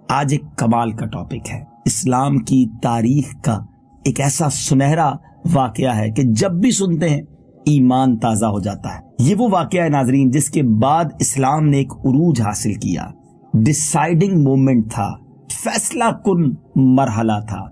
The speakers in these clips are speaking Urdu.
آج ایک کمال کا ٹاپک ہے، اسلام کی تاریخ کا ایک ایسا سنہرا واقعہ ہے کہ جب بھی سنتے ہیں ایمان تازہ ہو جاتا ہے۔ یہ وہ واقعہ ہے ناظرین جس کے بعد اسلام نے ایک عروج حاصل کیا، ڈیسائیڈنگ مومنٹ تھا، فیصلہ کن مرحلہ تھا۔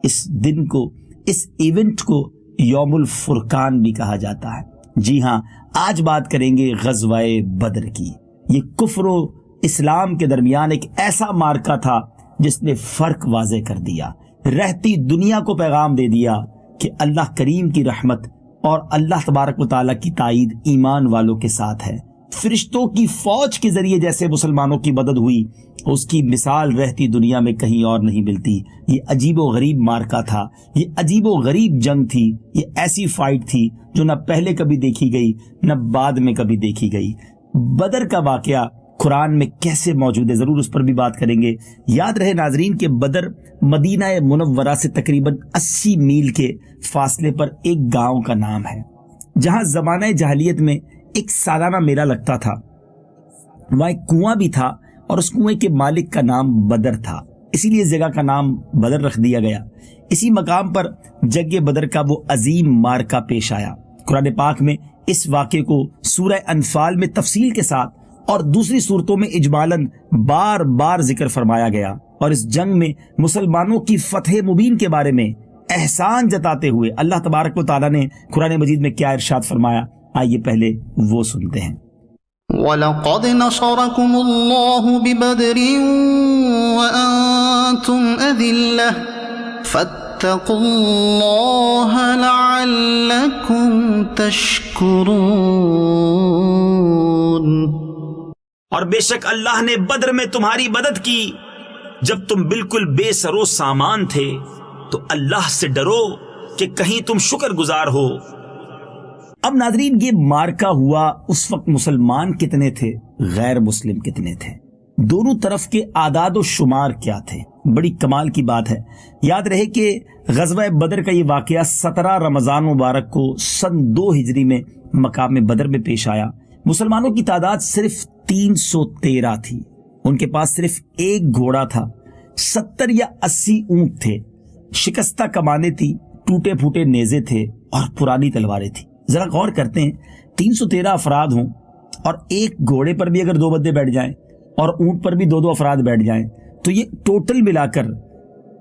اس دن کو، اس ایونٹ کو یوم الفرقان بھی کہا جاتا ہے۔ جی ہاں، آج بات کریں گے غزوہ بدر کی۔ یہ کفر و اسلام کے درمیان ایک ایسا معرکہ تھا جس نے فرق واضح کر دیا، رہتی دنیا کو پیغام دے دیا کہ اللہ کریم کی رحمت اور اللہ تبارک و تعالیٰ کی تائید ایمان والوں کے ساتھ ہے۔ فرشتوں کی فوج کے ذریعے جیسے مسلمانوں کی مدد ہوئی، اس کی مثال رہتی دنیا میں کہیں اور نہیں ملتی۔ یہ عجیب و غریب معرکہ تھا، یہ عجیب و غریب جنگ تھی، یہ ایسی فائٹ تھی جو نہ پہلے کبھی دیکھی گئی نہ بعد میں کبھی دیکھی گئی۔ بدر کا واقعہ قرآن میں کیسے موجود ہے، ضرور اس پر بھی بات کریں گے۔ یاد رہے ناظرین کہ بدر مدینہ منورہ سے تقریباً 80 میل کے فاصلے پر ایک گاؤں کا نام ہے، جہاں زمانہ جاہلیت میں ایک سالانہ میلہ لگتا تھا۔ وہاں ایک کنواں بھی تھا اور اس کنویں کے مالک کا نام بدر تھا، اسی لیے اس جگہ کا نام بدر رکھ دیا گیا۔ اسی مقام پر جنگ بدر کا وہ عظیم معرکہ پیش آیا۔ قرآن پاک میں اس واقعے کو سورہ انفال میں تفصیل کے ساتھ اور دوسری صورتوں میں اجمالاً بار بار ذکر فرمایا گیا، اور اس جنگ میں مسلمانوں کی فتح مبین کے بارے میں احسان جتاتے ہوئے اللہ تبارک و تعالیٰ نے قرآن مجید میں کیا ارشاد فرمایا، آئیے پہلے وہ سنتے ہیں۔ وَلَقَدْ نَصَرَكُمُ اللَّهُ بِبَدْرٍ وَأَنْتُمْ أَذِلَّةٌ فَاتَّقُوا اللَّهَ لَعَلَّكُمْ تَشْكُرُونَ۔ اور بے شک اللہ نے بدر میں تمہاری مدد کی جب تم بالکل بے سر و سامان تھے، تو اللہ سے ڈرو کہ کہیں تم شکر گزار ہو۔ اب ناظرین یہ مارکا ہوا، اس وقت مسلمان کتنے تھے، غیر مسلم کتنے تھے، دونوں طرف کے اعداد و شمار کیا تھے، بڑی کمال کی بات ہے۔ یاد رہے کہ غزوہ بدر کا یہ واقعہ 17 رمضان مبارک کو سن 2 ہجری میں مقام بدر میں پیش آیا۔ مسلمانوں کی تعداد صرف 313 تھی، ان کے پاس صرف ایک گھوڑا تھا، 70 یا 80 اونٹ تھے، شکستہ کمانیں تھی، ٹوٹے پھوٹے نیزے تھے اور پرانی تلواریں تھی۔ ذرا غور کرتے ہیں، 313 افراد ہوں اور ایک گھوڑے پر بھی اگر 2 بندے بیٹھ جائیں اور اونٹ پر بھی 2 افراد بیٹھ جائیں، تو یہ ٹوٹل ملا کر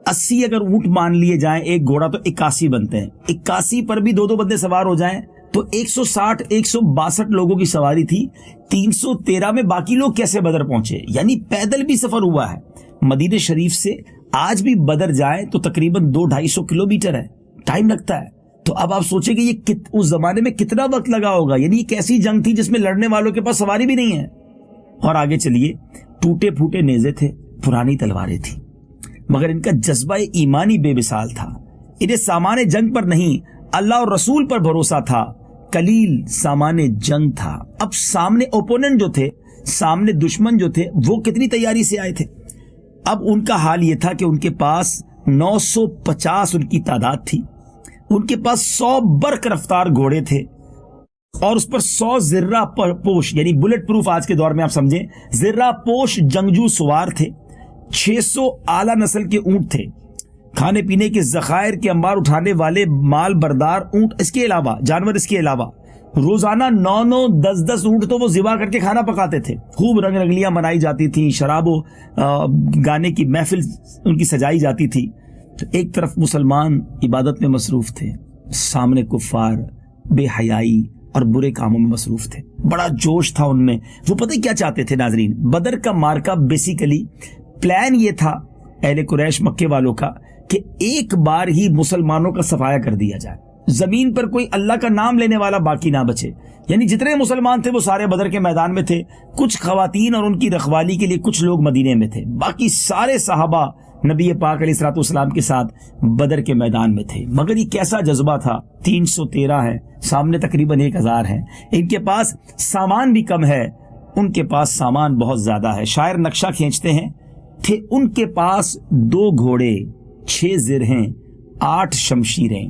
80 اگر اونٹ مان لیے جائیں، ایک گھوڑا، تو 81 بنتے ہیں۔ 81 پر بھی 2 بندے سوار ہو جائیں تو 160 162 لوگوں کی سواری تھی۔ 313 میں باقی لوگ کیسے بدر پہنچے؟ یعنی پیدل بھی سفر ہوا ہے۔ مدینہ شریف سے آج بھی بدر جائیں تو تقریباً 200-250 کلومیٹر ہے، ٹائم لگتا ہے۔ تو اب آپ سوچیں کہ یہ اس زمانے میں کتنا وقت لگا ہوگا، یعنی ایک ایسی جنگ تھی جس میں لڑنے والوں کے پاس سواری بھی نہیں ہے۔ اور آگے چلیے، ٹوٹے پھوٹے نیزے تھے، پرانی تلواریں تھی، مگر ان کا جذبہ ایمانی بے مثال تھا۔ انہیں سامان جنگ پر نہیں، اللہ اور رسول پر بھروسہ تھا۔ قلیل سامان جنگ تھا۔ اب سامنے اوپوننٹ جو تھے، سامنے دشمن جو تھے، وہ کتنی تیاری سے آئے تھے۔ اب ان کا حال یہ تھا کہ ان کے پاس 950 ان کی تعداد تھی، ان کے پاس 100 برق رفتار گھوڑے تھے اور اس پر 100 زرہ پوش، یعنی بلٹ پروف آج کے دور میں آپ سمجھیں، زرہ پوش جنگجو سوار تھے، 600 اعلیٰ نسل کے اونٹ تھے، کھانے پینے کے ذخائر کے انبار اٹھانے والے مال بردار اونٹ، اس کے علاوہ جانور، اس کے علاوہ روزانہ 9 10 اونٹ تو وہ ذبح کر کے کھانا پکاتے تھے۔ خوب رنگ رنگلیاں منائی جاتی تھیں، شراب و گانے کی محفل ان کی سجائی جاتی تھی۔ تو ایک طرف مسلمان عبادت میں مصروف تھے، سامنے کفار بے حیائی اور برے کاموں میں مصروف تھے۔ بڑا جوش تھا ان میں۔ وہ پتہ کیا چاہتے تھے ناظرین؟ بدر کا مارکا بیسیکلی پلان یہ تھا اہل قریش مکے والوں کا کہ ایک بار ہی مسلمانوں کا صفایا کر دیا جائے، زمین پر کوئی اللہ کا نام لینے والا باقی نہ بچے۔ یعنی جتنے مسلمان تھے وہ سارے بدر کے میدان میں تھے، کچھ خواتین اور ان کی رکھوالی کے لیے کچھ لوگ مدینے میں تھے، باقی سارے صحابہ نبی پاک علیہ الصلوۃ والسلام کے ساتھ بدر کے میدان میں تھے۔ مگر یہ کیسا جذبہ تھا، 313 ہے، سامنے تقریباً 1000 ہے، ان کے پاس سامان بھی کم ہے، ان کے پاس سامان بہت زیادہ ہے۔ شاعر نقشہ کھینچتے ہیں، تھے ان کے پاس 2 گھوڑے، 6 زرہیں، 8 شمشیریں،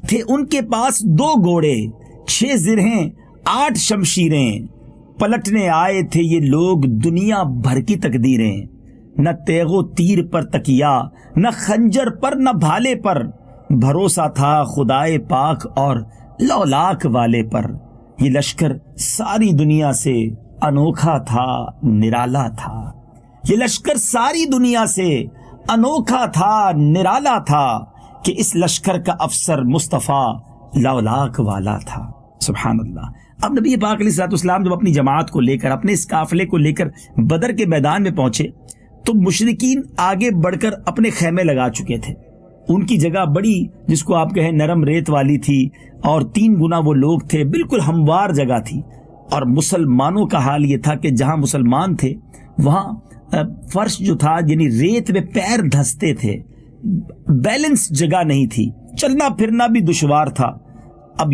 تھے ان کے پاس 2 گھوڑے، 6 زرہیں، 8 شمشیریں، پلٹنے آئے تھے یہ لوگ دنیا بھر کی تقدیریں، نہ تیغ و تیر پر تکیا، نہ خنجر پر نہ بھالے پر، بھروسہ تھا خدائے پاک اور لولاک والے پر۔ یہ لشکر ساری دنیا سے انوکھا تھا، نرالا تھا۔ یہ لشکر ساری دنیا سے انوکھا تھا، نرالا تھا، کہ اس لشکر کا افسر مصطفیٰ لولاک والا تھا۔ سبحان اللہ۔ اب نبی پاک علیہ الصلوۃ والسلام جب اپنی جماعت کو لے کر، اپنے اس قافلے کو لے کر بدر کے میدان میں پہنچے تو مشرکین آگے بڑھ کر اپنے خیمے لگا چکے تھے۔ ان کی جگہ بڑی، جس کو آپ کہیں نرم ریت والی تھی، اور 3 گنا وہ لوگ تھے، بالکل ہموار جگہ تھی۔ اور مسلمانوں کا حال یہ تھا کہ جہاں مسلمان تھے وہاں فرش جو تھا، یعنی ریت میں پیر دھستے تھے، بیلنس جگہ نہیں تھی، چلنا پھرنا بھی دشوار تھا۔ اب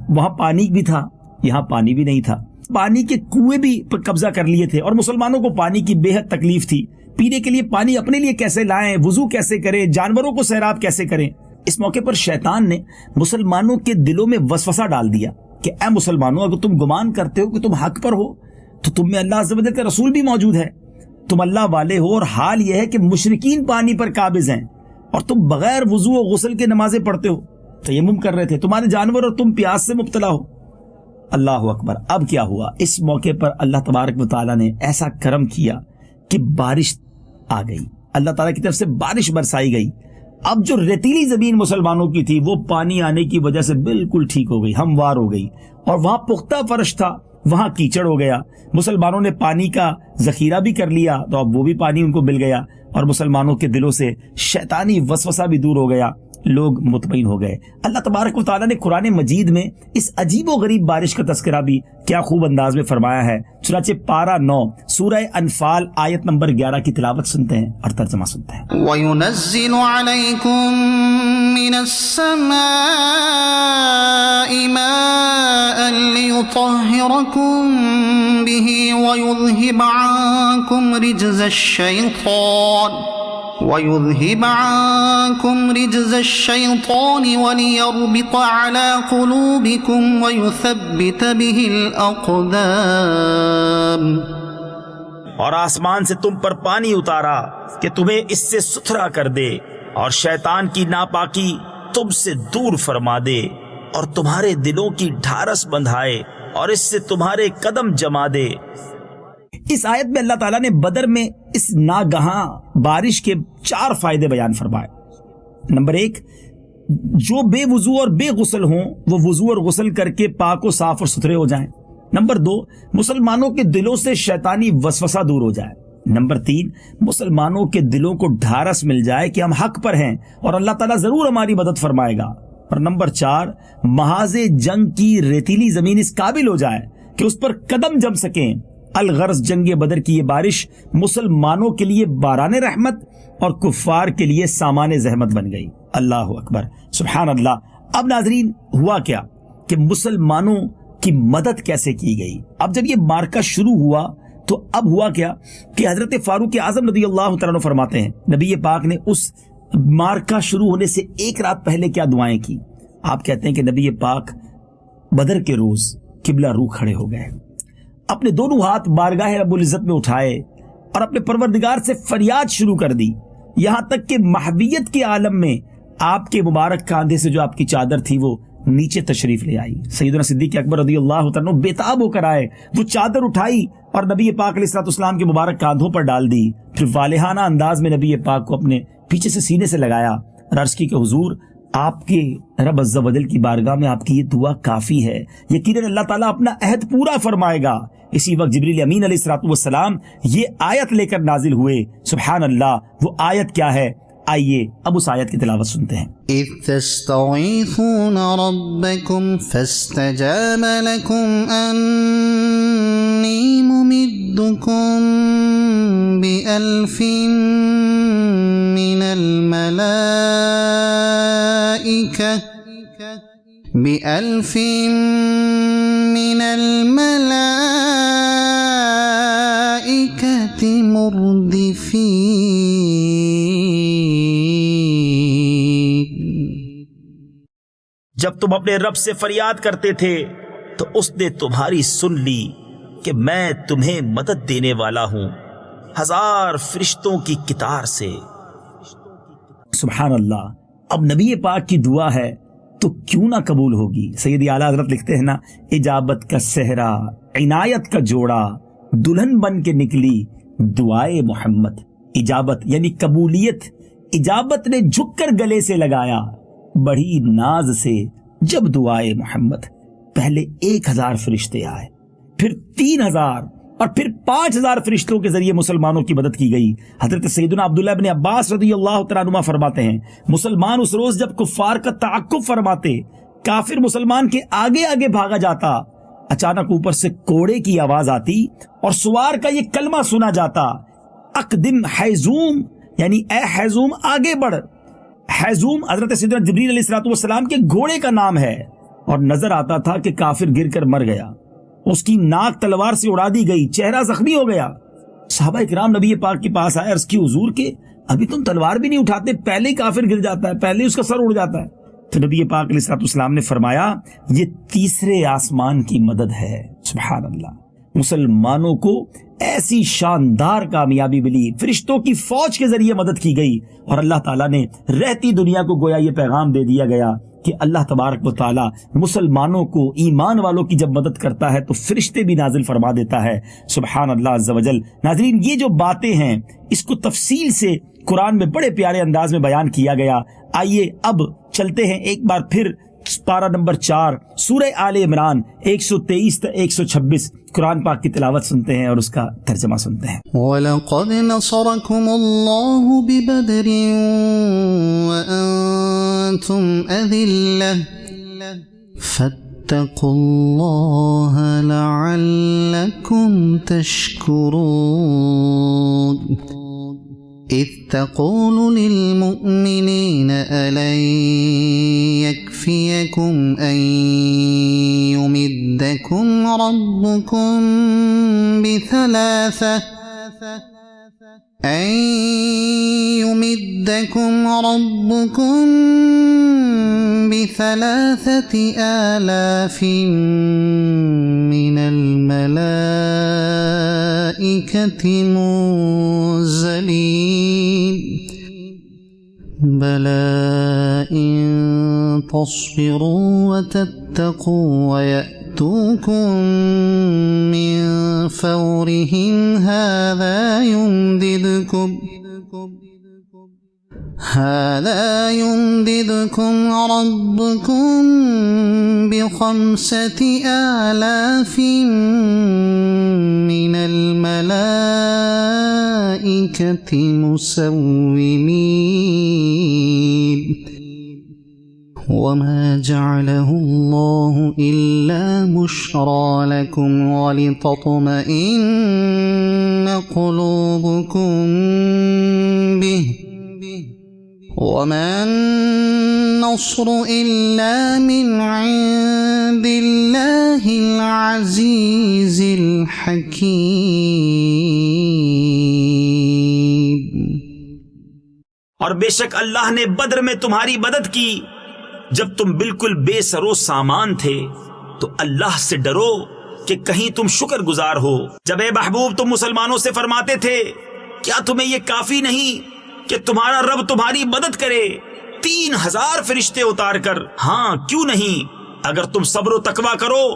وہاں پانی بھی تھا، یہاں پانی بھی نہیں تھا، پانی کے کنویں بھی قبضہ کر لیے تھے، اور مسلمانوں کو پانی کی بے حد تکلیف تھی۔ پینے کے لیے پانی اپنے لیے کیسے لائیں، وضو کیسے کریں، جانوروں کو سیراب کیسے کریں۔ اس موقع پر شیطان نے مسلمانوں کے دلوں میں وسوسہ ڈال دیا کہ اے مسلمانوں، اگر تم گمان کرتے ہو کہ تم حق پر ہو تو تم میں اللہ عز و جل کا رسول بھی موجود ہے، تم اللہ والے ہو، اور حال یہ ہے کہ مشرکین پانی پر قابض ہیں اور تم بغیر وضو و غسل کے نمازیں پڑھتے ہو، تیمم کر رہے تھے، تمہارے جانور اور تم پیاس سے مبتلا ہو۔ اللہ اکبر۔ اب کیا ہوا؟ اس موقع پر اللہ تبارک و تعالیٰ نے ایسا کرم کیا کہ بارش آ گئی، اللہ تعالیٰ کی طرف سے بارش برسائی گئی۔ اب جو ریتیلی زمین مسلمانوں کی تھی وہ پانی آنے کی وجہ سے بالکل ٹھیک ہو گئی، ہموار ہو گئی، اور وہاں پختہ فرش تھا، وہاں کیچڑ ہو گیا۔ مسلمانوں نے پانی کا ذخیرہ بھی کر لیا تو اب وہ بھی پانی ان کو مل گیا، اور مسلمانوں کے دلوں سے شیطانی وسوسہ بھی دور ہو گیا، لوگ مطمئن ہو گئے۔ اللہ تبارک و تعالیٰ نے قرآن مجید میں اس عجیب و غریب بارش کا تذکرہ بھی کیا خوب انداز میں فرمایا ہے۔ چنانچہ پارہ 9 سورہ انفال آیت نمبر 11 کی تلاوت سنتے ہیں اور ترجمہ سنتے ہیں۔ وَيُنَزِّلُ عَلَيْكُم مِّنَ السَّمَاءِ مَاءً لِّيُطَهِّرَكُم بِهِ وَيُذْهِبَ عَنكُمْ رِجْزَ الشَّيْطَانِ وَلِيَرْبِطَ عَلَى قُلُوبِكُمْ وَيُثَبِّتَ بِهِ الْأَقْدَامَ۔ اور آسمان سے تم پر پانی اتارا کہ تمہیں اس سے ستھرا کر دے، اور شیطان کی ناپاکی تم سے دور فرما دے، اور تمہارے دلوں کی ڈھارس بندھائے، اور اس سے تمہارے قدم جما دے۔ اس آیت میں اللہ تعالیٰ نے بدر میں اس ناگہاں بارش کے 4 فائدے بیان فرمائے۔ نمبر 1، جو بے وضو اور بے غسل ہوں وہ وضو اور غسل کر کے پاک و صاف اور ستھرے ہو جائیں۔ نمبر 2، مسلمانوں کے دلوں سے شیطانی وسوسہ دور ہو جائے۔ نمبر 3، مسلمانوں کے دلوں کو ڈھارس مل جائے کہ ہم حق پر ہیں اور اللہ تعالیٰ ضرور ہماری مدد فرمائے گا۔ اور نمبر 4، محاذ جنگ کی ریتیلی زمین اس قابل ہو جائے کہ اس پر قدم جم سکیں۔ الغرض جنگ بدر کی یہ بارش مسلمانوں کے لیے باران رحمت اور کفار کے لیے سامان زحمت بن گئی۔ اللہ اکبر، سبحان اللہ۔ اب ناظرین، ہوا کیا کہ مسلمانوں کی مدد کیسے کی گئی؟ اب جب یہ مارکہ شروع ہوا تو اب ہوا کیا کہ حضرت فاروق اعظم رضی اللہ تعالیٰ عنہ فرماتے ہیں نبی پاک نے اس مارکہ شروع ہونے سے 1 رات پہلے کیا دعائیں کی۔ آپ کہتے ہیں کہ نبی پاک بدر کے روز قبلہ رو کھڑے ہو گئے، اپنے دونوں ہاتھ بارگاہ رب العزت میں اٹھائے اور اپنے پروردگار سے فریاد شروع کر دی، یہاں تک کہ محبیت کے عالم میں آپ کے مبارک کاندھے سے جو آپ کی چادر تھی وہ نیچے تشریف لے آئی۔ سیدنا صدیق اکبر رضی اللہ تعالیٰ عنہ بےتاب ہو کر آئے، وہ چادر اٹھائی اور نبی پاک علیہ الصلوۃ والسلام کے مبارک کاندھوں پر ڈال دی، پھر والہانہ انداز میں نبی پاک کو اپنے پیچھے سے سینے سے لگایا اور عرض کی کہ حضور، آپ کے رب عز و جل کی بارگاہ میں آپ کی یہ دعا کافی ہے، یقیناً اللہ تعالیٰ اپنا عہد پورا فرمائے گا۔ اسی وقت جبریل امین علیہ الصلوۃ والسلام یہ آیت لے کر نازل ہوئے۔ سبحان اللہ، وہ آیت کیا ہے؟ آئیے اب اس آیت کی تلاوت سنتے ہیں۔ اذ تستغیثون ربکم فاستجاب لکم انی ممدکم بألف من الملائکة مردفین۔ جب تم اپنے رب سے فریاد کرتے تھے تو اس نے تمہاری سن لی کہ میں تمہیں مدد دینے والا ہوں، 1000 فرشتوں کی کتار سے۔ سبحان اللہ۔ اب نبی پاک کی دعا ہے تو کیوں نہ قبول ہوگی؟ سیدی اعلیٰ حضرت لکھتے ہیں نا، اجابت کا صحرا عنایت کا جوڑا، دلہن بن کے نکلی دعائے محمد۔ اجابت یعنی قبولیت، اجابت نے جھک کر گلے سے لگایا بڑی ناز سے جب دعائے محمد۔ پہلے 1000 فرشتے آئے، پھر 3000 اور پھر 5000 فرشتوں کے ذریعے مسلمانوں کی مدد کی گئی۔ حضرت سیدنا عبداللہ ابن عباس رضی اللہ تعالیٰ عنہ فرماتے ہیں، مسلمان اس روز جب کفار کا تعقب فرماتے، کافر مسلمان کے آگے آگے بھاگا جاتا، اچانک اوپر سے کوڑے کی آواز آتی اور سوار کا یہ کلمہ سنا جاتا، اقدم حیزوم، یعنی اے حیزوم آگے بڑھ۔ حیزوم حضرت سیدنا جبریل علیہ السلام کے گھوڑے کا نام ہے، اور نظر آتا تھا کہ کافر گر کر مر گیا، اس کی ناک تلوار سے اڑا دی گئی، چہرہ زخمی ہو گیا۔ صحابہ کرام نبی پاک کے پاس آئے، عرض کی حضور کے ابھی تم تلوار بھی نہیں اٹھاتے، پہلے ہی کافر گر جاتا ہے، پہلے ہی اس کا سر اڑ جاتا ہے۔ تو نبی پاک علیہ السلام نے فرمایا یہ تیسرے آسمان کی مدد ہے۔ سبحان اللہ۔ مسلمانوں کو ایسی شاندار کامیابی ملی، فرشتوں کی فوج کے ذریعے مدد کی گئی، اور اللہ تعالیٰ نے رہتی دنیا کو گویا یہ پیغام دے دیا گیا کہ اللہ تبارک و تعالیٰ مسلمانوں کو، ایمان والوں کی جب مدد کرتا ہے تو فرشتے بھی نازل فرما دیتا ہے۔ سبحان اللہ عز و جل۔ ناظرین، یہ جو باتیں ہیں اس کو تفصیل سے قرآن میں بڑے پیارے انداز میں بیان کیا گیا۔ آئیے اب چلتے ہیں ایک بار پھر پارہ نمبر 4 سورہ آل عمران 123 تا 126 قرآن پاک کی تلاوت سنتے ہیں اور اس کا ترجمہ سنتے ہیں۔ وَلَقَدْ نَصَرَكُمُ اللَّهُ بِبَدْرٍ وَأَنْتُمْ أَذِلَّةٌ فَاتَّقُوا اللَّهَ لَعَلَّكُمْ تَشْكُرُونَ إِذْ تَقُولُ لِلْمُؤْمِنِينَ أَلَنْ يَكْفِيَكُمْ أَنْ يُمِدَّكُمْ رَبُّكُمْ بِثَلَاثَةِ آلَافٍ مِّنَ الْمَلَائِكَةِ مُنزَلِينَ بَلَىٰ إِن تَصْبِرُوا وَتَتَّقُوا وَيَأْتُوكُم مِّن فَوْرِهِمْ هَٰذَا يُمْدِدْكُمْ رَبُّكُم ب5,000 مِّنَ الْمَلَائِكَةِ مُسَوِّمِينَ وَمَا جَعَلَهُ اللَّهُ إِلَّا بُشْرَىٰ لَكُمْ وَلِتَطْمَئِنَّ قُلُوبُكُم بِهِ وَمَا النَّصْرُ إِلَّا مِنْ عِندِ اللَّهِ الْعَزِيزِ الْحَكِيمِ۔ اور بے شک اللہ نے بدر میں تمہاری مدد کی جب تم بالکل بے سر و سامان تھے، تو اللہ سے ڈرو کہ کہیں تم شکر گزار ہو۔ جب اے محبوب تم مسلمانوں سے فرماتے تھے کیا تمہیں یہ کافی نہیں کہ تمہارا رب تمہاری مدد کرے 3000 فرشتے اتار کر؟ ہاں کیوں نہیں، اگر تم صبر و تقویٰ کرو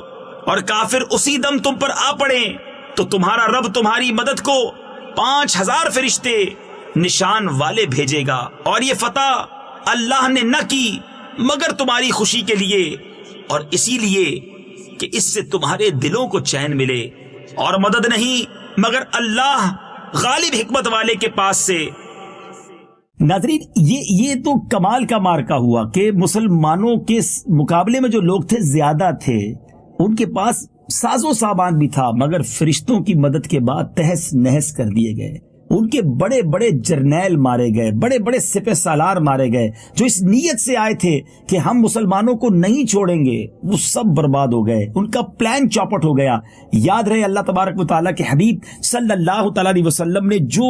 اور کافر اسی دم تم پر آ پڑیں تو تمہارا رب تمہاری مدد کو 5000 فرشتے نشان والے بھیجے گا، اور یہ فتح اللہ نے نہ کی مگر تمہاری خوشی کے لیے، اور اسی لیے کہ اس سے تمہارے دلوں کو چین ملے، اور مدد نہیں مگر اللہ غالب حکمت والے کے پاس سے۔ ناظرین، یہ تو کمال کا مارکا ہوا کہ مسلمانوں کے مقابلے میں جو لوگ تھے زیادہ تھے، ان کے پاس ساز و سامان بھی تھا، مگر فرشتوں کی مدد کے بعد تہس نہس کر دیے گئے۔ ان کے بڑے بڑے جرنیل مارے گئے، بڑے بڑے سپہ سالار مارے گئے، جو اس نیت سے آئے تھے کہ ہم مسلمانوں کو نہیں چھوڑیں گے، وہ سب برباد ہو گئے، ان کا پلان چوپٹ ہو گیا۔ یاد رہے اللہ تبارک و تعالیٰ کے حبیب صلی اللہ تعالیٰ علیہ وسلم نے جو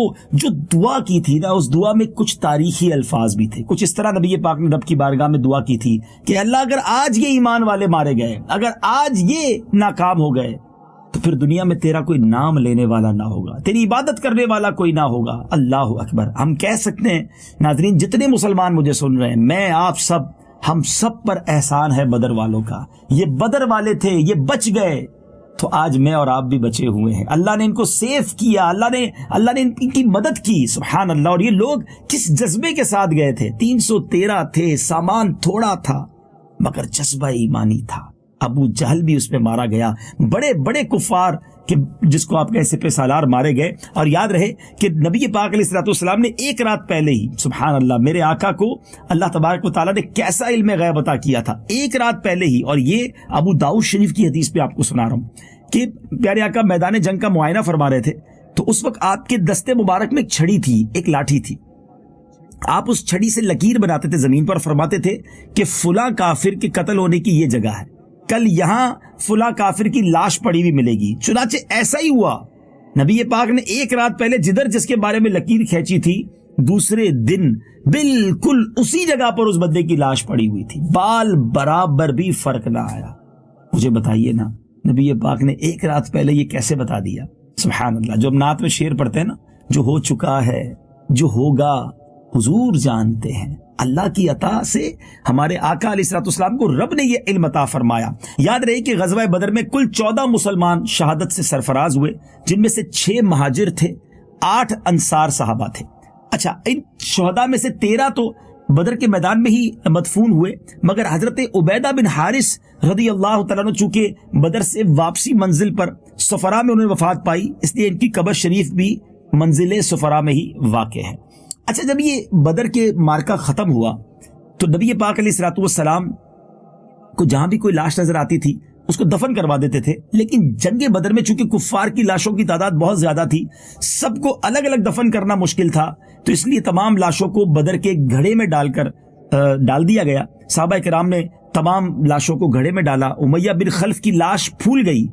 دعا کی تھی نا، اس دعا میں کچھ تاریخی الفاظ بھی تھے۔ کچھ اس طرح نبی پاک نے رب کی بارگاہ میں دعا کی تھی کہ اللہ اگر آج یہ ایمان والے مارے گئے، اگر آج یہ ناکام ہو گئے تو پھر دنیا میں تیرا کوئی نام لینے والا نہ ہوگا، تیری عبادت کرنے والا کوئی نہ ہوگا۔ اللہ اکبر۔ ہم کہہ سکتے ہیں ناظرین جتنے مسلمان مجھے سن رہے ہیں، میں آپ سب، ہم سب پر احسان ہے بدر والوں کا۔ یہ بدر والے تھے، یہ بچ گئے تو آج میں اور آپ بھی بچے ہوئے ہیں۔ اللہ نے ان کو سیف کیا، اللہ نے ان کی مدد کی، سبحان اللہ۔ اور یہ لوگ کس جذبے کے ساتھ گئے تھے؟ 313 تھے، سامان تھوڑا تھا مگر جذبہ ایمانی تھا۔ ابو جہل بھی اس پہ مارا گیا، بڑے بڑے کفار کہ جس کو آپ کہیں سپہ سالار مارے گئے۔ اور یاد رہے کہ نبی پاک علیہ الصلوۃ والسلام نے ایک رات پہلے ہی، سبحان اللہ، میرے آقا کو اللہ تبارک و تعالیٰ نے کیسا علم غیب عطا کیا تھا، ایک رات پہلے ہی۔ اور یہ ابو داؤد شریف کی حدیث پہ آپ کو سنا رہا ہوں کہ پیارے آقا میدان جنگ کا معائنہ فرما رہے تھے، تو اس وقت آپ کے دستے مبارک میں ایک چھڑی تھی، ایک لاٹھی تھی، آپ اس چھڑی سے لکیر بناتے تھے زمین پر، فرماتے تھے کہ فلاں کافر کے قتل ہونے کی یہ جگہ ہے، کل یہاں فلاں کافر کی لاش پڑی ہوئی ملے گی۔ چنانچہ ایسا ہی ہوا، نبی پاک نے ایک رات پہلے جدھر جس کے بارے میں لکیر کھینچی تھی، دوسرے دن بالکل اسی جگہ پر اس بندے کی لاش پڑی ہوئی تھی، بال برابر بھی فرق نہ آیا۔ مجھے بتائیے نا، نبی پاک نے ایک رات پہلے یہ کیسے بتا دیا؟ سبحان اللہ۔ جو ہم نعت میں شعر پڑھتے ہیں نا، جو ہو چکا ہے جو ہوگا حضور جانتے ہیں، اللہ کی عطا سے ہمارے آقا علیہ الصلوۃ والسلام کو رب نے یہ علم عطا فرمایا۔ یاد رہے کہ غزوہ بدر میں کل 14 مسلمان شہادت سے سرفراز ہوئے، جن میں سے 6 مہاجر تھے، 8 انصار صحابہ تھے۔ اچھا، ان شہداء میں سے 13 تو بدر کے میدان میں ہی مدفون ہوئے، مگر حضرت عبیدہ بن حارث رضی اللہ تعالیٰ عنہ چونکہ بدر سے واپسی منزل پر سفرا میں انہوں نے وفات پائی، اس لیے ان کی قبر شریف بھی منزل سفرا میں ہی واقع ہے۔ اچھا، جب یہ بدر کے مارکہ ختم ہوا تو نبی پاک علیہ الصلوۃ والسلام کو جہاں بھی کوئی لاش نظر آتی تھی اس کو دفن کروا دیتے تھے، لیکن جنگ بدر میں چونکہ کفار کی لاشوں کی تعداد بہت زیادہ تھی، سب کو الگ الگ دفن کرنا مشکل تھا، تو اس لیے تمام لاشوں کو بدر کے گھڑے میں ڈال دیا گیا۔ صحابہ کرام نے تمام لاشوں کو گھڑے میں ڈالا۔ امیہ بن خلف کی لاش پھول گئی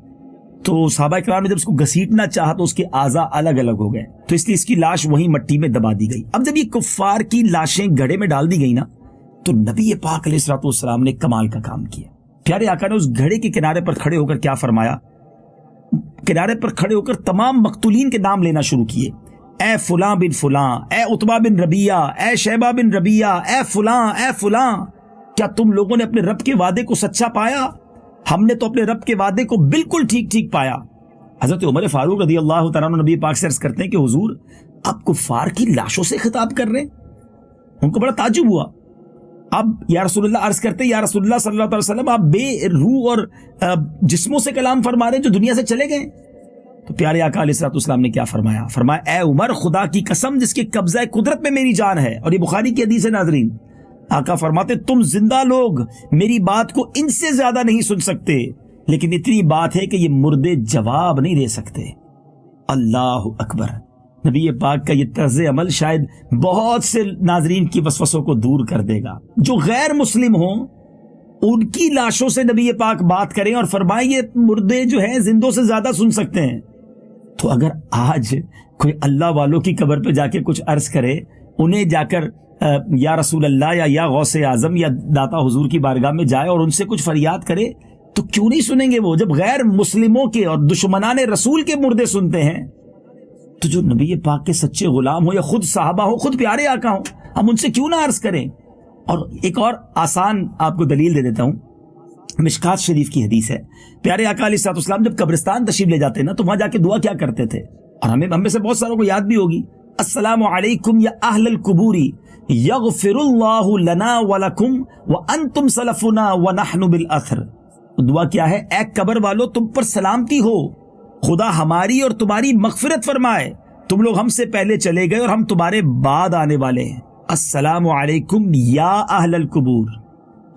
تو صحابہ کرام نے جب اس کو گھسیٹنا چاہا تو اس کے اعضاء الگ الگ ہو گئے، تو اس لیے اس کی لاش وہیں مٹی میں دبا دی گئی۔ اب جب یہ کفار کی لاشیں گھڑے میں ڈال دی گئی نا، تو نبی پاک علیہ الصلوۃ والسلام نے کمال کا کام کیا۔ پیارے آقا نے اس گھڑے کے کنارے پر کھڑے ہو کر کیا فرمایا؟ کنارے پر کھڑے ہو کر تمام مقتولین کے نام لینا شروع کیے، اے فلاں بن فلاں، اے عتبہ بن ربیعہ، اے شیبہ بن ربیعہ، اے فلاں، اے فلاں، کیا تم لوگوں نے اپنے رب کے وعدے کو سچا پایا؟ ہم نے تو اپنے رب کے وعدے کو بالکل ٹھیک ٹھیک پایا۔ حضرت عمر فاروق رضی اللہ تعالیٰ عنہ نبی پاک سے عرض کرتے ہیں کہ حضور آپ کفار کی لاشوں سے خطاب کر رہے ہیں؟ ان کو بڑا تعجب ہوا۔ اب یا رسول اللہ عرض کرتے، یا رسول اللہ صلی اللہ علیہ وسلم آپ بے روح اور جسموں سے کلام فرما رہے ہیں جو دنیا سے چلے گئے؟ تو پیارے آقا علیہ الصلوۃ والسلام نے کیا فرمایا؟ فرمایا، اے عمر، خدا کی قسم جس کے قبضہ قدرت میں میری جان ہے، اور یہ بخاری کی حدیث ہے ناظرین، آقا فرماتے تم زندہ لوگ میری بات کو ان سے زیادہ نہیں سن سکتے، لیکن اتنی بات ہے کہ یہ مردے جواب نہیں دے سکتے۔ اللہ اکبر۔ نبی پاک کا یہ طرز عمل شاید بہت سے ناظرین کی وسوسوں کو دور کر دے گا۔ جو غیر مسلم ہوں ان کی لاشوں سے نبی پاک بات کریں اور فرمائیں یہ مردے جو ہیں زندوں سے زیادہ سن سکتے ہیں، تو اگر آج کوئی اللہ والوں کی قبر پہ جا کے کچھ عرض کرے، انہیں جا کر یا رسول اللہ یا غوث اعظم یا داتا حضور کی بارگاہ میں جائے اور ان سے کچھ فریاد کرے، تو کیوں نہیں سنیں گے وہ؟ جب غیر مسلموں کے اور دشمنان رسول کے مردے سنتے ہیں، تو جو نبی پاک کے سچے غلام ہو یا خود صحابہ ہو، خود پیارے آقا ہوں، ہم ان سے کیوں نہ عرض کریں؟ اور ایک اور آسان آپ کو دلیل دے دیتا ہوں، مشکات شریف کی حدیث ہے، پیارے آقا علیہ الصلوۃ والسلام جب قبرستان تشریف لے جاتے ہیں نا، تو وہاں جا کے دعا کیا کرتے تھے، اور ہم میں سے بہت ساروں کو یاد بھی ہوگی، السلام علیکم یا اہل القبور یغفر اللہ لنا ولکم وانتم سلفنا ونحن بالاثر۔ دعا کیا ہے؟ اے قبر والو تم پر سلامتی ہو، خدا ہماری اور تمہاری مغفرت فرمائے، تم لوگ ہم سے پہلے چلے گئے اور ہم تمہارے بعد آنے والے ہیں، السلام علیکم یا اہل القبور۔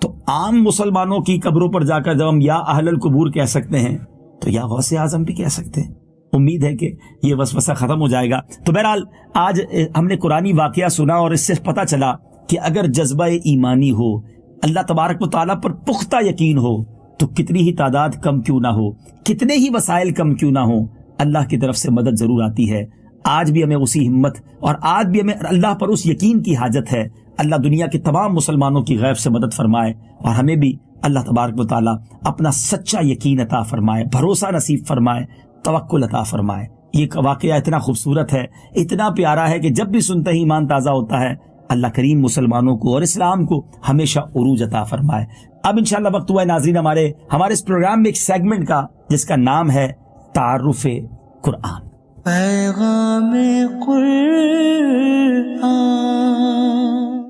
تو عام مسلمانوں کی قبروں پر جا کر جب ہم یا اہل القبور کہہ سکتے ہیں تو یا غوث اعظم بھی کہہ سکتے ہیں۔ امید ہے کہ یہ وسوسہ ختم ہو جائے گا۔ تو بہرحال آج ہم نے قرآنی واقعہ سنا اور اس سے پتہ چلا کہ اگر جذبہ ایمانی ہو، اللہ تبارک و تعالیٰ پر پختہ یقین ہو، تو کتنی ہی تعداد کم کیوں نہ ہو، کتنے ہی وسائل کم کیوں نہ ہو، اللہ کی طرف سے مدد ضرور آتی ہے۔ آج بھی ہمیں اسی ہمت اور آج بھی ہمیں اللہ پر اس یقین کی حاجت ہے۔ اللہ دنیا کے تمام مسلمانوں کی غیب سے مدد فرمائے اور ہمیں بھی اللہ تبارک و تعالیٰ اپنا سچا یقین عطا فرمائے، بھروسہ نصیب فرمائے، توکل عطا فرمائے۔ یہ واقعہ اتنا خوبصورت ہے، اتنا پیارا ہے کہ جب بھی سنتے ہی ایمان تازہ ہوتا ہے۔ اللہ کریم مسلمانوں کو اور اسلام کو ہمیشہ عروج عطا فرمائے۔ اب انشاءاللہ وقت ہوا ہے ناظرین ہمارے اس پروگرام میں ایک سیگمنٹ کا، جس کا نام ہے تعارف قرآن۔ پیغام قرآن۔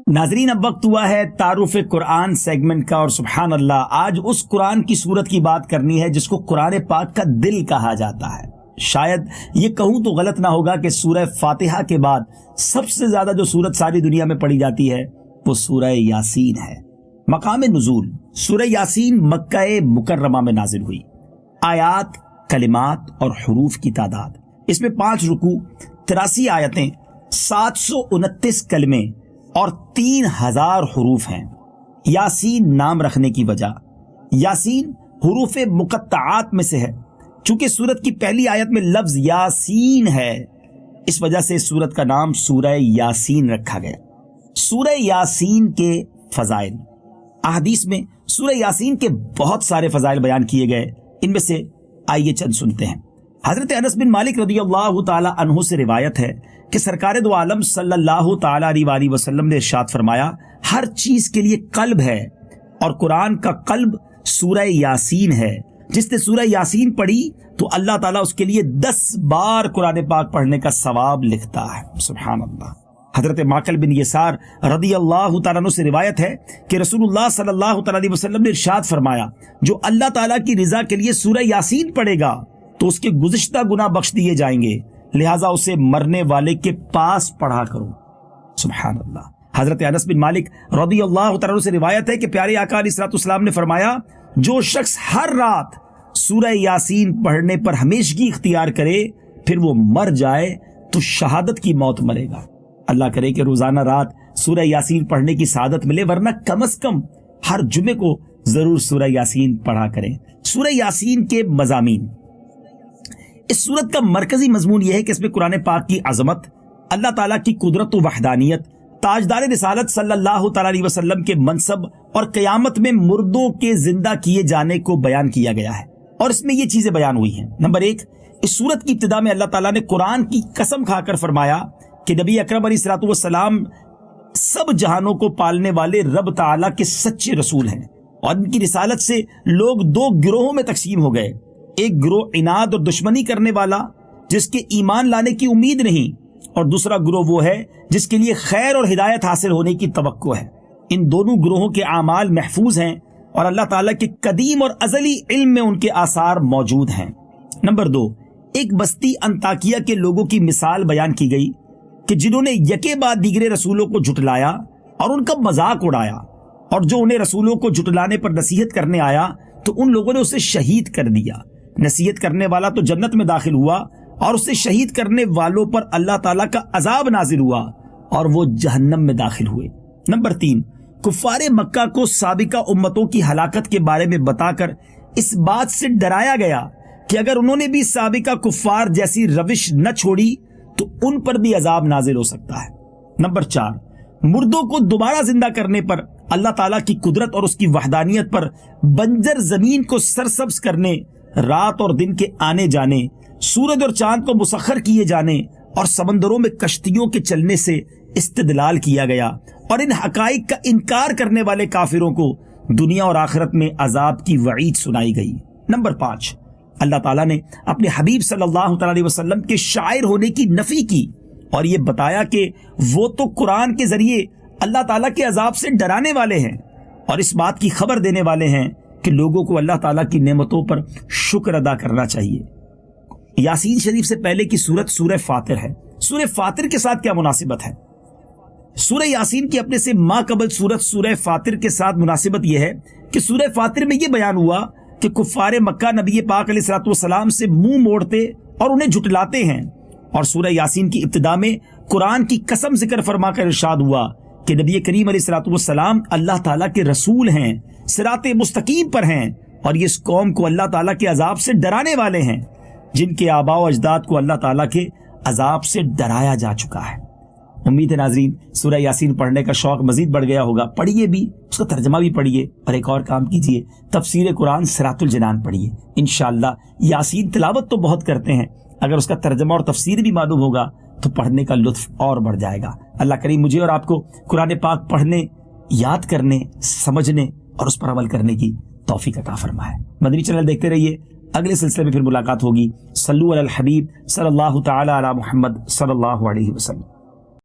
ناظرین اب وقت ہوا ہے تعارف قرآن سیگمنٹ کا، اور سبحان اللہ آج اس قرآن کی صورت کی بات کرنی ہے جس کو قرآن پاک کا دل کہا جاتا ہے۔ شاید یہ کہوں تو غلط نہ ہوگا کہ سورہ فاتحہ کے بعد سب سے زیادہ جو سورت ساری دنیا میں پڑھی جاتی ہے وہ سورہ یاسین ہے۔ مقام نزول سورہ یاسین مکہ مکرمہ میں نازل ہوئی۔ آیات، کلمات اور حروف کی تعداد، اس میں 5 رکوع، 83 آیتیں، 729 کلمے اور 3000 حروف ہیں۔ یاسین نام رکھنے کی وجہ، یاسین حروف مقطعات میں سے ہے۔ چونکہ سورت کی پہلی آیت میں لفظ یاسین ہے، اس وجہ سے اس سورت کا نام سورہ یاسین رکھا گیا۔ سورہ یاسین کے فضائل، احادیث میں سورہ یاسین کے بہت سارے فضائل بیان کیے گئے، ان میں سے آئیے چند سنتے ہیں۔ حضرت انس بن مالک رضی اللہ تعالی عنہ سے روایت ہے کہ سرکار دو عالم صلی اللہ تعالی علیہ وآلہ وسلم نے ارشاد فرمایا، ہر چیز کے لیے قلب ہے، اور قرآن کا قلب سورہ یاسین ہے۔ جس نے سورہ یاسین پڑھی تو اللہ تعالیٰ اس کے لیے 10 بار قرآن پاک پڑھنے کا ثواب لکھتا ہے۔ سبحان اللہ۔ حضرت معقل بن یسار رضی اللہ تعالیٰ عنہ سے روایت ہے کہ رسول اللہ صلی اللہ تعالیٰ علیہ وسلم نے ارشاد فرمایا، جو اللہ تعالیٰ کی رضا کے لیے سورہ یاسین پڑھے گا تو اس کے گزشتہ گناہ بخش دیے جائیں گے، لہٰذا اسے مرنے والے کے پاس پڑھا کرو۔ سبحان اللہ۔ حضرت انس بن مالک رضی اللہ تعالیٰ عنہ سے روایت ہے کہ پیارے آقا علیہ الصلوۃ والسلام نے فرمایا، جو شخص ہر رات سورہ یاسین پڑھنے پر ہمیشگی اختیار کرے پھر وہ مر جائے تو شہادت کی موت مرے گا۔ اللہ کرے کہ روزانہ رات سورہ یاسین پڑھنے کی سعادت ملے، ورنہ کم از کم ہر جمعے کو ضرور سورہ یاسین پڑھا کریں۔ سورہ یاسین کے مضامین، اس سورت کا مرکزی مضمون یہ ہے کہ اس میں قرآن پاک کی عظمت، اللہ تعالیٰ کی قدرت و وحدانیت، تاجدار رسالت صلی اللہ تعالیٰ علیہ وسلم کے منصب اور قیامت میں مردوں کے زندہ کیے جانے کو بیان کیا گیا ہے، اور اس میں یہ چیزیں بیان ہوئی ہیں۔ نمبر 1، اس سورت کی ابتدا میں اللہ تعالیٰ نے قرآن کی قسم کھا کر فرمایا کہ نبی اکرم علیہ الصلوۃ والسلام سب جہانوں کو پالنے والے رب تعالیٰ کے سچے رسول ہیں، اور ان کی رسالت سے لوگ 2 گروہوں میں تقسیم ہو گئے۔ ایک گروہ عناد اور دشمنی کرنے والا جس کے ایمان لانے کی امید نہیں، اور دوسرا گروہ وہ ہے جس کے لیے خیر اور ہدایت حاصل ہونے کی توقع ہے۔ ان دونوں گروہوں کے اعمال محفوظ ہیں اور اللہ تعالیٰ کے قدیم اور ازلی علم میں ان کے آثار موجود ہیں۔ نمبر 2، ایک بستی انطاکیہ کے لوگوں کی مثال بیان کی گئی کہ جنہوں نے یکے بعد دیگرے رسولوں کو جھٹلایا اور ان کا مذاق اڑایا، اور جو انہیں رسولوں کو جھٹلانے پر نصیحت کرنے آیا تو ان لوگوں نے اسے شہید کر دیا۔ نصیحت کرنے والا تو جنت میں داخل ہوا، اور اسے شہید کرنے والوں پر اللہ تعالیٰ کا عذاب نازل ہوا اور وہ جہنم میں داخل ہوئے۔ نمبر 3، کفار مکہ کو سابقہ امتوں کی ہلاکت کے بارے میں بتا کر اس بات سے ڈرایا گیا کہ اگر انہوں نے بھی سابقہ کفار جیسی روش نہ چھوڑی تو ان پر بھی عذاب نازل ہو سکتا ہے۔ نمبر 4، مردوں کو دوبارہ زندہ کرنے پر اللہ تعالیٰ کی قدرت اور اس کی وحدانیت پر بنجر زمین کو سرسبز کرنے، رات اور دن کے آنے جانے، سورج اور چاند کو مسخر کیے جانے اور سمندروں میں کشتیوں کے چلنے سے استدلال کیا گیا، اور ان حقائق کا انکار کرنے والے کافروں کو دنیا اور آخرت میں عذاب کی وعید سنائی گئی۔ نمبر 5، اللہ تعالیٰ نے اپنے حبیب صلی اللہ تعالی علیہ وسلم کے شاعر ہونے کی نفی کی اور یہ بتایا کہ وہ تو قرآن کے ذریعے اللہ تعالیٰ کے عذاب سے ڈرانے والے ہیں اور اس بات کی خبر دینے والے ہیں کہ لوگوں کو اللہ تعالیٰ کی نعمتوں پر شکر ادا کرنا چاہیے۔ یاسین شریف سے پہلے کی سورت سورہ فاطر ہے۔ سورہ فاطر کے ساتھ کیا مناسبت ہے؟ سورہ یاسین کی اپنے سے ما قبل سورت سورہ فاطر کے ساتھ مناسبت یہ ہے کہ سورہ فاطر میں یہ بیان ہوا کہ کفار مکہ نبی پاک علیہ الصلوۃ والسلام سے منہ موڑتے اور انہیں جھٹلاتے ہیں، اور سورہ یاسین کی ابتدا میں قرآن کی قسم ذکر فرما کر ارشاد ہوا کہ نبی کریم علیہ الصلوۃ والسلام اللہ تعالیٰ کے رسول ہیں، صراط مستقیم پر ہیں، اور یہ اس قوم کو اللہ تعالیٰ کے عذاب سے ڈرانے والے ہیں جن کے آباء و اجداد کو اللہ تعالیٰ کے عذاب سے ڈرایا جا چکا ہے۔ امید ہے ناظرین سورہ یاسین پڑھنے کا شوق مزید بڑھ گیا ہوگا. پڑھیے بھی, اس کا ترجمہ بھی پڑھیے, اور ایک اور کام کیجیے, تفسیر قرآن صراط الجنان پڑھیے. انشاءاللہ یاسین تلاوت تو بہت کرتے ہیں, اگر اس کا ترجمہ اور تفسیر بھی معلوم ہوگا تو پڑھنے کا لطف اور بڑھ جائے گا. اللہ کریم مجھے اور آپ کو قرآن پاک پڑھنے, یاد کرنے, سمجھنے اور اس پر عمل کرنے کی توفیق عطا فرمائے. مدنی چینل دیکھتے رہیے, اگلے سلسلے میں پھر ملاقات ہوگی. صلو علی الحبیب صلی اللہ تعالی علی محمد صلی اللہ علیہ وسلم.